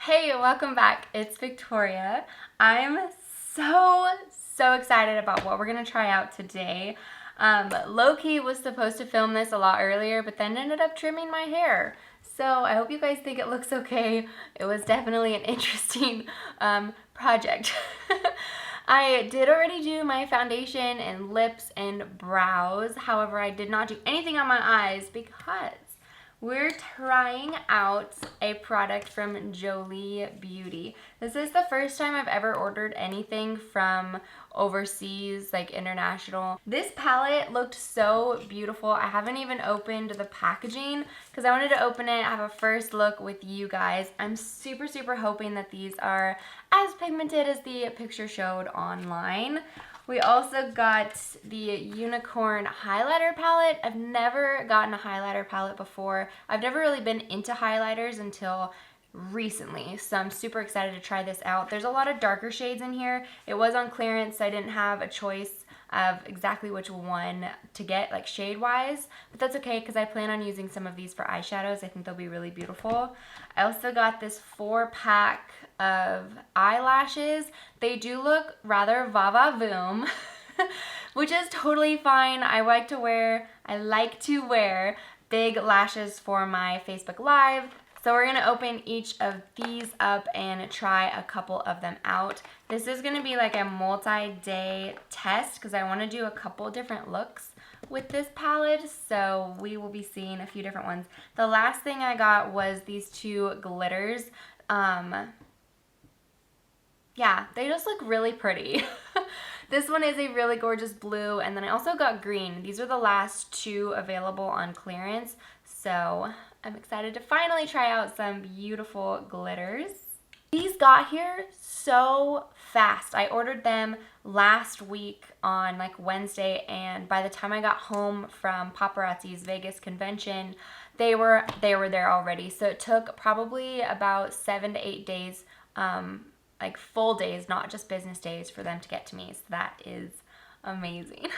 Hey, welcome back. It's Victoria. I'm so excited about what we're gonna try out today. Low-key was supposed to film this a lot earlier, but then ended up trimming my hair. So I hope you guys think it looks okay. It was definitely an interesting project. I did already do my foundation and lips and brows. However, I did not do anything on my eyes because we're trying out a product from Jolie Beauty. This is the first time I've ever ordered anything from overseas, like international. This palette looked so beautiful. I haven't even opened the packaging because I wanted to open it, have a first look with you guys. I'm super hoping that these are as pigmented as the picture showed online. We also got the Unicorn highlighter palette. I've never gotten a highlighter palette before. I've never really been into highlighters until recently, so I'm super excited to try this out. There's a lot of darker shades in here. It was on clearance, so I didn't have a choice of exactly which one to get, like shade-wise, but that's okay because I plan on using some of these for eyeshadows. I think they'll be really beautiful. I also got this 4-pack of eyelashes. They do look rather va-va-voom, which is totally fine. I like to wear big lashes for my Facebook Live. So we're gonna open each of these up and try a couple of them out. This is gonna be like a multi-day test because I wanna do a couple different looks with this palette, so we will be seeing a few different ones. The last thing I got was these 2 glitters. Yeah, they just look really pretty. This one is a really gorgeous blue, and then I also got green. These are the last 2 available on clearance, so I'm excited to finally try out some beautiful glitters. These got here so fast. I ordered them last week on like Wednesday, and by the time I got home from Paparazzi's Vegas convention, they were there already. So it took probably about 7 to 8 days, like full days, not just business days, for them to get to me. So that is amazing.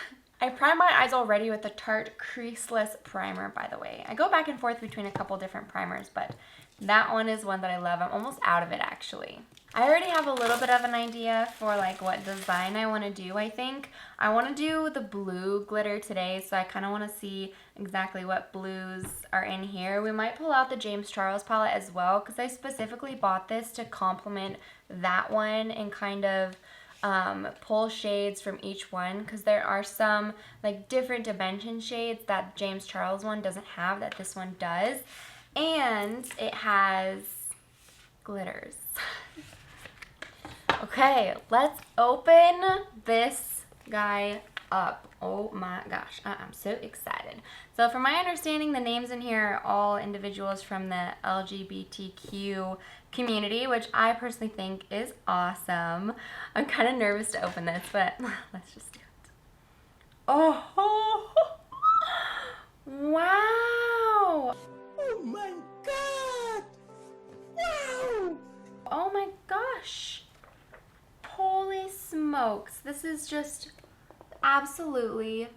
I primed my eyes already with the Tarte Creaseless Primer, by the way. I go back and forth between a couple different primers, but that one is one that I love. I'm almost out of it, actually. I already have a little bit of an idea for like what design I want to do, I think. I want to do the blue glitter today, so I kind of want to see exactly what blues are in here. We might pull out the James Charles palette as well, because I specifically bought this to complement that one and kind of pull shades from each one, because there are some like different dimension shades that James Charles one doesn't have that this one does, and it has glitters. Okay, let's open this guy up. Oh my gosh, I'm so excited. So from my understanding, the names in here are all individuals from the LGBTQ community, which I personally think is awesome. I'm kind of nervous to open this, but let's just do it. Oh, wow. Oh my god! Wow! Oh my gosh. Holy smokes. This is just absolutely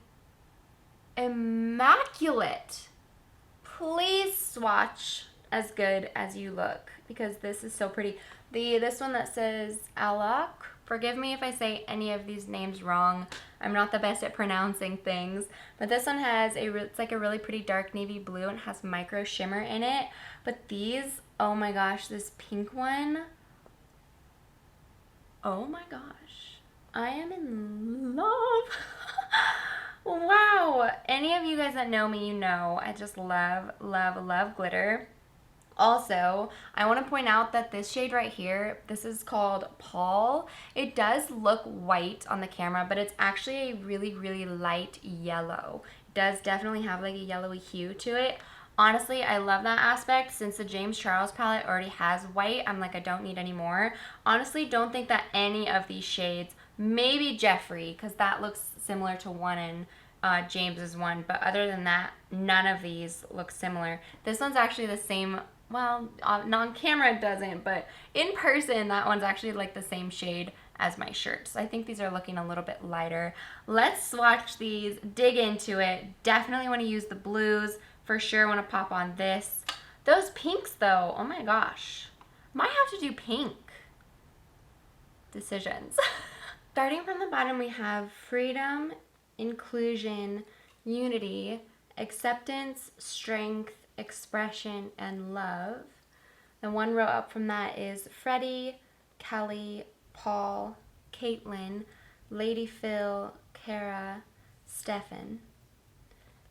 immaculate. Please swatch as good as you look, because this is so pretty. This one that says Alak, forgive me if I say any of these names wrong. I'm not the best at pronouncing things, but this one has it's like a really pretty dark navy blue and has micro shimmer in it. But these, oh my gosh, this pink one, oh my gosh, I am in love. Wow. Any of you guys that know me, you know I just love glitter. Also, I want to point out that this shade right here, this is called Paul. It does look white on the camera, but it's actually a really light yellow. It does definitely have like a yellowy hue to it. Honestly, I love that aspect. Since the James Charles palette already has white, I'm like, I don't need any more. Honestly, don't think that any of these shades, maybe Jeffree, because that looks similar to one in James's one, but other than that, none of these look similar. This one's actually the same, well, on camera it doesn't, but in person, that one's actually like the same shade as my shirt. So I think these are looking a little bit lighter. Let's swatch these, dig into it. Definitely want to use the blues. For sure want to pop on this. Those pinks though, oh my gosh. Might have to do pink. Decisions. Starting from the bottom, we have freedom, inclusion, unity, acceptance, strength, expression, and love. And one row up from that is Freddie, Kelly, Paul, Caitlin, Lady Phil, Kara, Stefan.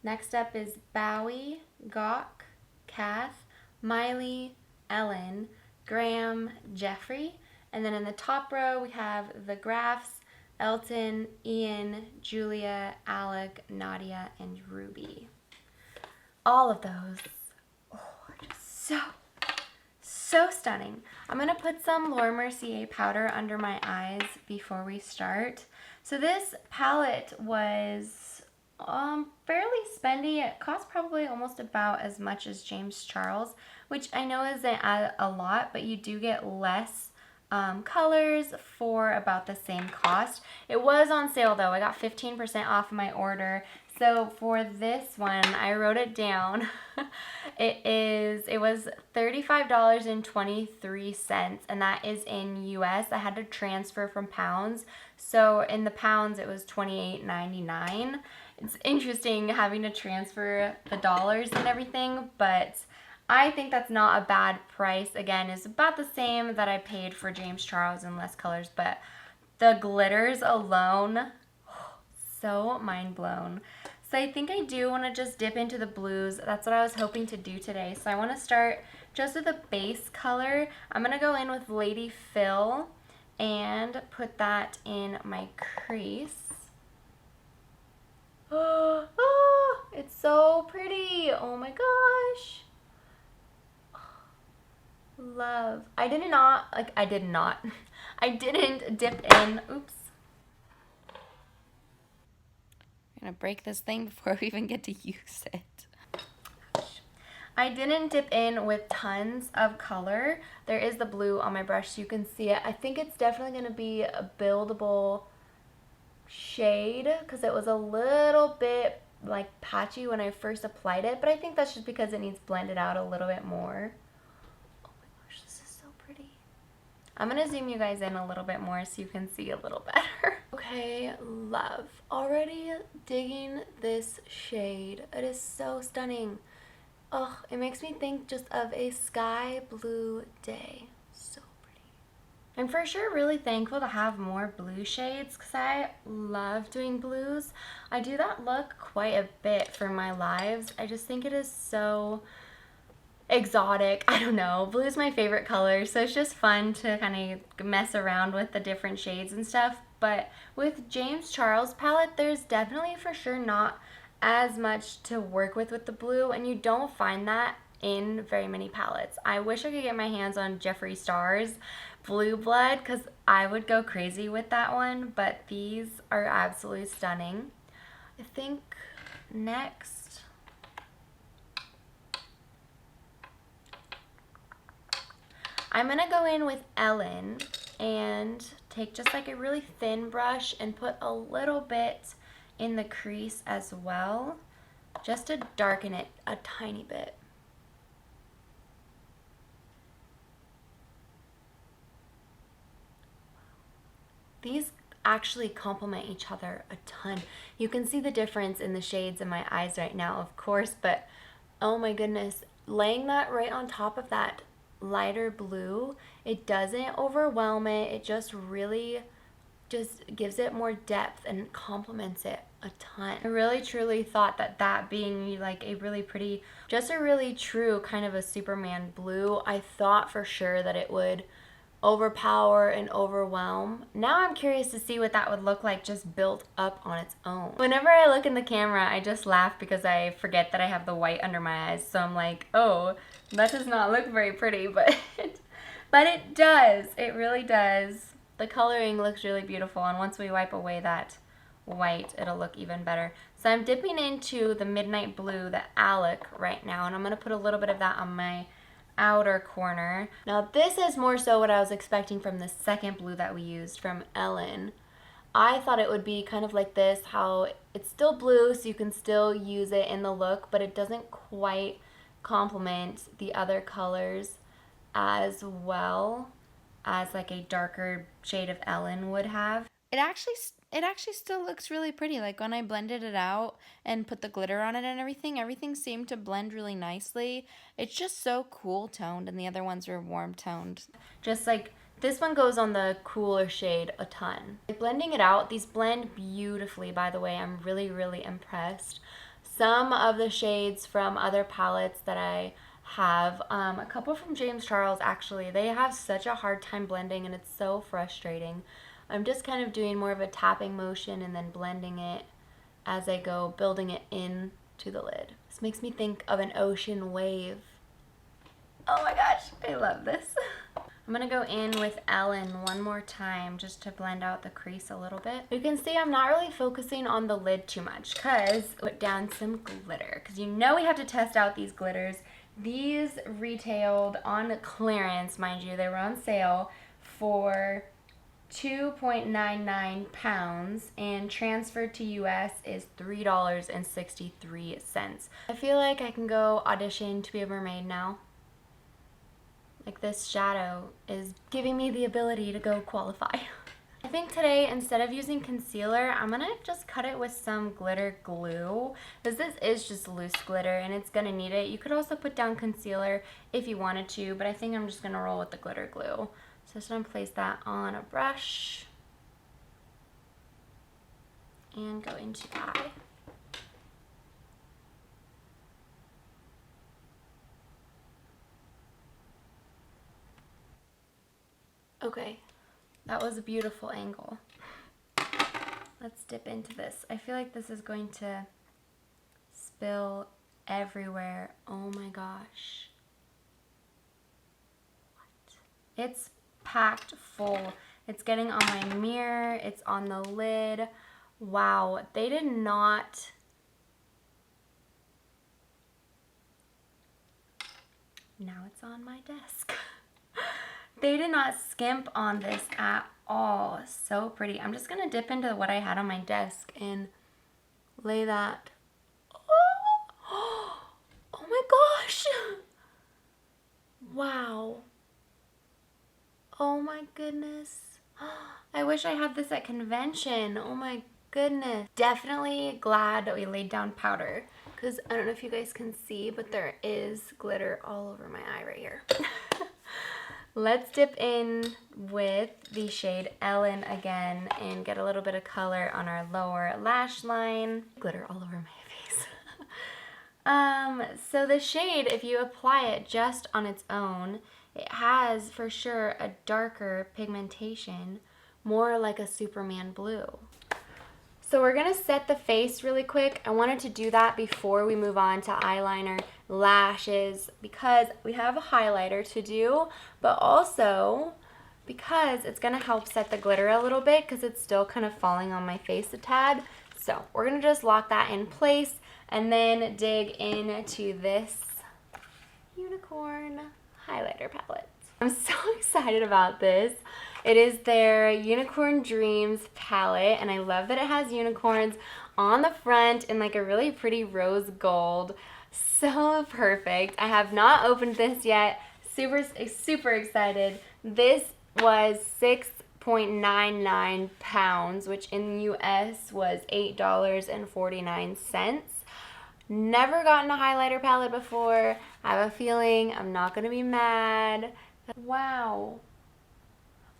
Next up is Bowie, Gawk, Kath, Miley, Ellen, Graham, Jeffrey. And then in the top row, we have the Graphs, Elton, Ian, Julia, Alec, Nadia, and Ruby. All of those are just so stunning. I'm going to put some Laura Mercier powder under my eyes before we start. So this palette was fairly spendy. It cost probably almost about as much as James Charles, which I know isn't a lot, but you do get less colors for about the same cost. It was on sale though. I got 15% off my order. So for this one, I wrote it down. It was $35.23, and that is in US. I had to transfer from pounds. So in the pounds, it was $28.99. It's interesting having to transfer the dollars and everything, but I think that's not a bad price. Again, it's about the same that I paid for James Charles in less colors, but the glitters alone, so mind blown. So I think I do want to just dip into the blues. That's what I was hoping to do today. So I want to start just with a base color. I'm going to go in with Lady Phil and put that in my crease. Oh, it's so pretty. Oh my gosh. Love. I didn't dip in. Oops. I'm gonna break this thing before we even get to use it. I didn't dip in with tons of color. There is the blue on my brush so you can see it. I think it's definitely gonna be a buildable shade because it was a little bit like patchy when I first applied it, but I think that's just because it needs blended out a little bit more. I'm going to zoom you guys in a little bit more so you can see a little better. Okay, love. Already digging this shade. It is so stunning. Oh, it makes me think just of a sky blue day. So pretty. I'm for sure really thankful to have more blue shades because I love doing blues. I do that look quite a bit for my lives. I just think it is so exotic. I don't know. Blue is my favorite color, so it's just fun to kind of mess around with the different shades and stuff. But with James Charles palette, there's definitely for sure not as much to work with the blue, and you don't find that in very many palettes. I wish I could get my hands on Jeffree Star's Blue Blood because I would go crazy with that one, but these are absolutely stunning. I think next I'm going to go in with Ellen and take just like a really thin brush and put a little bit in the crease as well, just to darken it a tiny bit. These actually complement each other a ton. You can see the difference in the shades in my eyes right now, of course, but oh my goodness, laying that right on top of that lighter blue, it doesn't overwhelm it. It just really just gives it more depth and complements it a ton. I really truly thought that being like a really pretty, just a really true kind of a Superman blue, I thought for sure that it would overpower and overwhelm. Now I'm curious to see what that would look like just built up on its own. Whenever I look in the camera, I just laugh because I forget that I have the white under my eyes. So I'm like, oh, that does not look very pretty, but it does. It really does. The coloring looks really beautiful, and once we wipe away that white, it'll look even better. So I'm dipping into the Midnight Blue, the Alec, right now, and I'm going to put a little bit of that on my outer corner. Now this is more so what I was expecting from the second blue that we used from Ellen. I thought it would be kind of like this, how it's still blue so you can still use it in the look, but it doesn't quite complement the other colors as well as like a darker shade of Ellen would have. It actually still looks really pretty. Like when I blended it out and put the glitter on it and everything seemed to blend really nicely. It's just so cool toned, and the other ones were warm toned. Just like this one goes on the cooler shade a ton. Like blending it out, these blend beautifully, by the way. I'm really, really impressed. Some of the shades from other palettes that I have, a couple from James Charles actually, they have such a hard time blending and it's so frustrating. I'm just kind of doing more of a tapping motion and then blending it as I go, building it into the lid. This makes me think of an ocean wave. Oh my gosh, I love this. I'm gonna go in with Ellen one more time just to blend out the crease a little bit. You can see I'm not really focusing on the lid too much because I put down some glitter, because you know we have to test out these glitters. These retailed on clearance, mind you, they were on sale for 2.99 pounds, and transferred to US is $3.63. I feel like I can go audition to be a mermaid now. Like this shadow is giving me the ability to go qualify. I think today, instead of using concealer, I'm gonna just cut it with some glitter glue, because this is just loose glitter and it's gonna need it. You could also put down concealer if you wanted to, but I think I'm just gonna roll with the glitter glue. So I'm just gonna place that on a brush and go into the eye. Okay, that was a beautiful angle. Let's dip into this. I feel like this is going to spill everywhere. Oh my gosh. What? It's packed full. It's getting on my mirror. It's on the lid. Wow, they did not... Now it's on my desk. They did not skimp on this at all. So pretty. I'm just going to dip into what I had on my desk and lay that. Oh, oh my gosh. Wow. Oh my goodness. I wish I had this at convention. Oh my goodness. Definitely glad that we laid down powder, because I don't know if you guys can see, but there is glitter all over my eye right here. Let's dip in with the shade Ellen again and get a little bit of color on our lower lash line. Glitter all over my face. So the shade, if you apply it just on its own, it has for sure a darker pigmentation, more like a Superman blue. So we're gonna set the face really quick. I wanted to do that before we move on to eyeliner, lashes, because we have a highlighter to do, but also because it's gonna help set the glitter a little bit because it's still kind of falling on my face a tad. So we're gonna just lock that in place and then dig into this unicorn highlighter palette. I'm so excited about this. It is their Unicorn Dreams palette, and I love that it has unicorns on the front in like a really pretty rose gold. So perfect. I have not opened this yet. Super excited. This was 6.99 pounds, which in the US was $8.49. Never gotten a highlighter palette before. I have a feeling I'm not gonna be mad. Wow.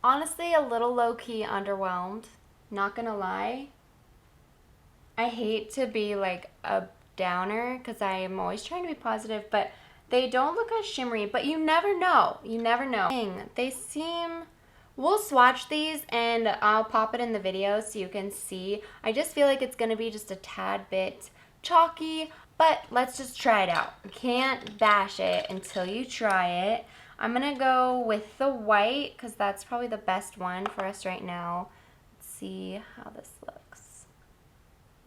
Honestly, a little low-key underwhelmed, not gonna lie. I hate to be like a downer because I am always trying to be positive, but they don't look as shimmery, but you never know. You never know. They seem... We'll swatch these and I'll pop it in the video so you can see. I just feel like it's gonna be just a tad bit chalky, but let's just try it out. You can't bash it until you try it. I'm gonna go with the white because that's probably the best one for us right now. Let's see how this looks.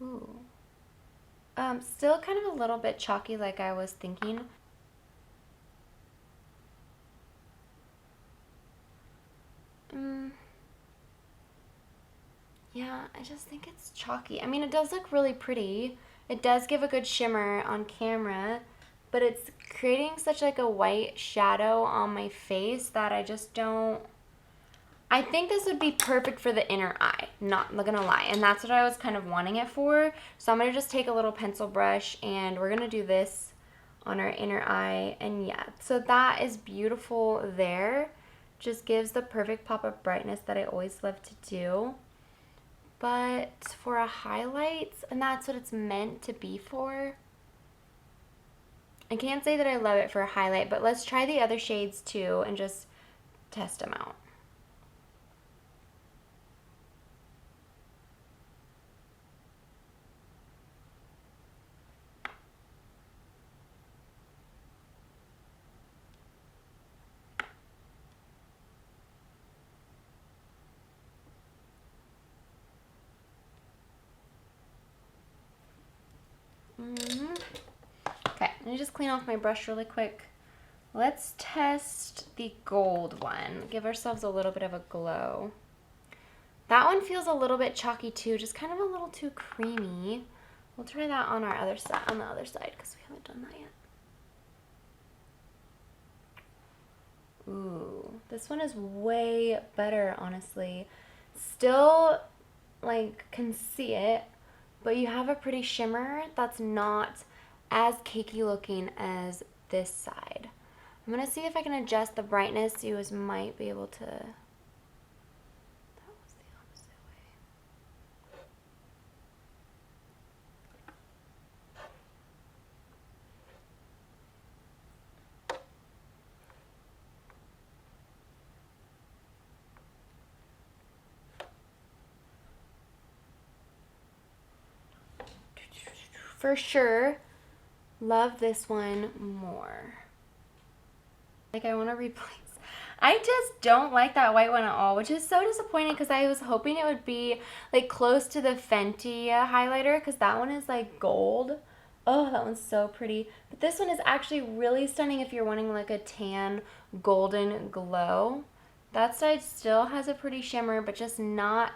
Ooh. Still kind of a little bit chalky like I was thinking. Yeah, I just think it's chalky. I mean, it does look really pretty. It does give a good shimmer on camera, but it's creating such like a white shadow on my face that I just don't. I think this would be perfect for the inner eye, not gonna lie, and that's what I was kind of wanting it for. So I'm gonna just take a little pencil brush and we're gonna do this on our inner eye, and yeah, so that is beautiful there. Just gives the perfect pop of brightness that I always love to do. But for a highlight, and that's what it's meant to be for, I can't say that I love it for a highlight, but let's try the other shades too and just test them out. Okay, let me just clean off my brush really quick. Let's test the gold one. Give ourselves a little bit of a glow. That one feels a little bit chalky too, just kind of a little too creamy. We'll try that on our other side, because we haven't done that yet. Ooh, this one is way better, honestly. Still, like, can see it, but you have a pretty shimmer that's not as cakey looking as this side. I'm gonna see if I can adjust the brightness. You guys might be able to. That was the opposite way. For sure, love this one more. Like, I want to replace. I just don't like that white one at all, which is so disappointing because I was hoping it would be like close to the Fenty highlighter, because that one is like gold. Oh, that one's so pretty. But this one is actually really stunning if you're wanting like a tan golden glow. That side still has a pretty shimmer, but just not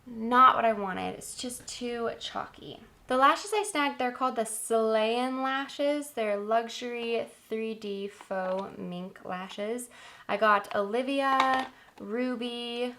what I wanted. It's just too chalky. The lashes I snagged, they're called the Leone lashes. They're luxury 3D faux mink lashes. I got Olivia, Ruby,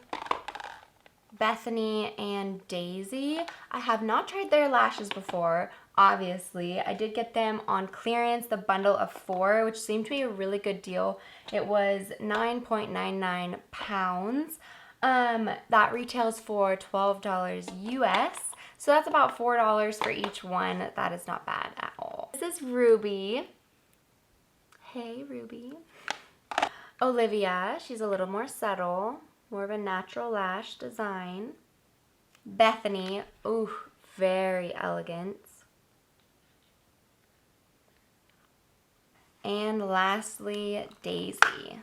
Bethany, and Daisy. I have not tried their lashes before, obviously. I did get them on clearance, the bundle of 4, which seemed to be a really good deal. It was 9.99 pounds. That retails for $12 US. So that's about $4 for each one. That is not bad at all. This is Ruby. Hey, Ruby. Olivia, she's a little more subtle, more of a natural lash design. Bethany, ooh, very elegant. And lastly, Daisy.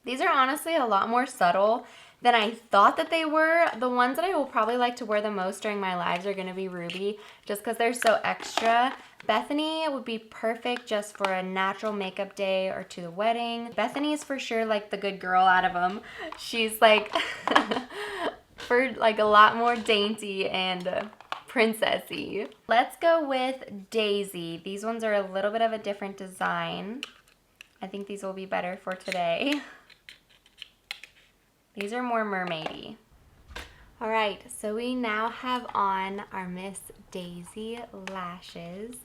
These are honestly a lot more subtle than I thought that they were. The ones that I will probably like to wear the most during my lives are going to be Ruby, just because they're so extra. Bethany would be perfect just for a natural makeup day or to the wedding. Bethany is for sure like the good girl out of them. She's like for like a lot more dainty and princessy. Let's go with Daisy. These ones are a little bit of a different design. I think these will be better for today. These are more mermaidy. All right, so we now have on our Miss Daisy lashes.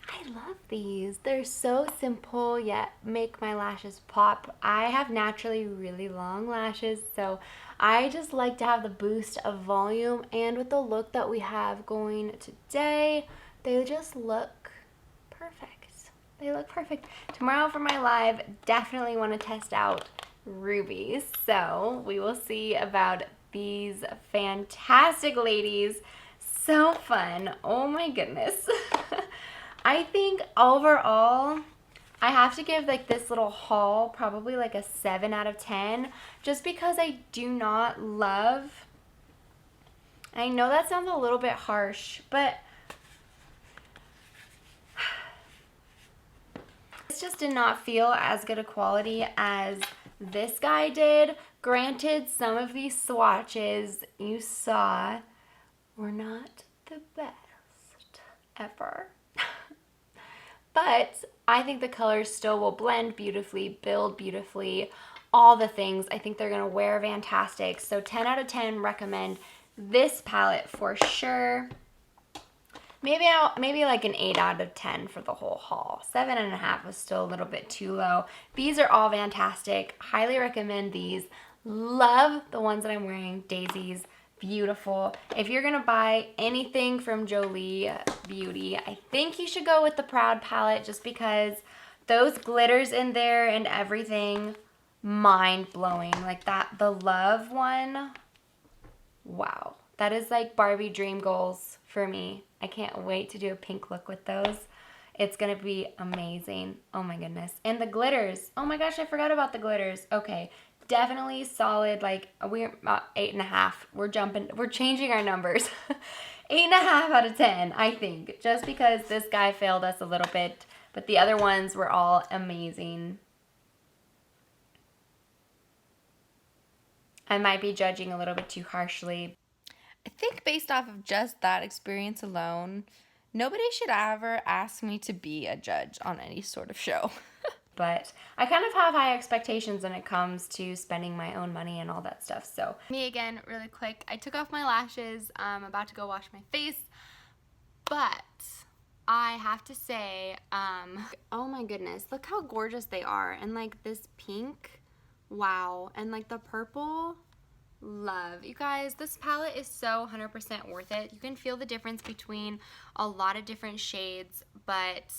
I love these. They're so simple yet make my lashes pop. I have naturally really long lashes, so I just like to have the boost of volume, and with the look that we have going today, they just look perfect. They look perfect. Tomorrow for my live, definitely want to test out Rubies. So we will see about these fantastic ladies. So fun. Oh my goodness. I think overall, I have to give like this little haul probably like a 7 out of 10, just because I do not love, I know that sounds a little bit harsh, but this just did not feel as good a quality as this guy did. Granted, some of these swatches you saw were not the best ever. But I think the colors still will blend beautifully, build beautifully, all the things. I think they're gonna wear fantastic. So 10 out of 10 recommend this palette for sure. Maybe like an 8 out of 10 for the whole haul. 7.5 was still a little bit too low. These are all fantastic. Highly recommend these. Love the ones that I'm wearing. Daisies, beautiful. If you're gonna buy anything from Jolie Beauty, I think you should go with the Proud palette just because those glitters in there and everything, mind blowing. Like that, the Love one, wow. That is like Barbie dream goals for me. I can't wait to do a pink look with those. It's gonna be amazing. Oh my goodness. And the glitters. Oh my gosh, I forgot about the glitters. Okay, definitely solid. Like we're 8.5. We're changing our numbers. 8.5 out of 10, I think. Just because this guy failed us a little bit, but the other ones were all amazing. I might be judging a little bit too harshly. I think based off of just that experience alone, nobody should ever ask me to be a judge on any sort of show. But I kind of have high expectations when it comes to spending my own money and all that stuff. So me again, really quick. I took off my lashes. I'm about to go wash my face. But I have to say, oh my goodness, look how gorgeous they are. And like this pink, wow. And like the purple, love. You guys, this palette is so 100% worth it. You can feel the difference between a lot of different shades, but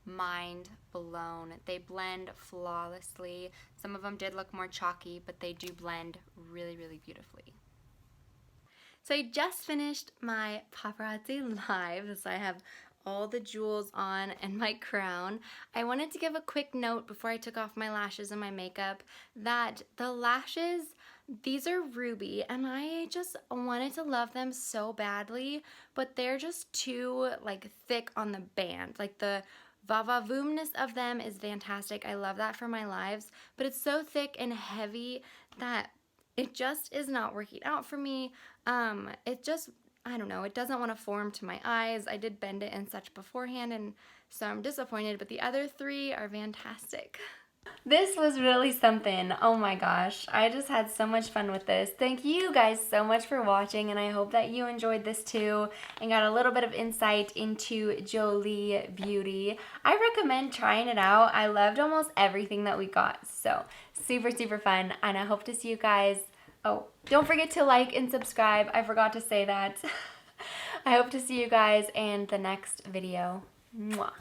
mind blown. They blend flawlessly. Some of them did look more chalky, but they do blend really, really beautifully. So I just finished my paparazzi live, so I have all the jewels on and my crown. I wanted to give a quick note before I took off my lashes and my makeup that the lashes, these are ruby, and I just wanted to love them so badly, but they're just too like thick on the band. Like the va-va-voomness of them is fantastic. I love that for my lives, but it's so thick and heavy that it just is not working out for me. It just, I don't know, it doesn't want to form to my eyes. I did bend it and such beforehand, and so I'm disappointed, but the other three are fantastic. This was really something. Oh my gosh, I just had so much fun with this. Thank you guys so much for watching, and I hope that you enjoyed this too and got a little bit of insight into Jolie Beauty. I recommend trying it out. I loved almost everything that we got, so super, super fun, and I hope to see you guys. Oh, don't forget to like and subscribe. I forgot to say that. I hope to see you guys in the next video. Mwah.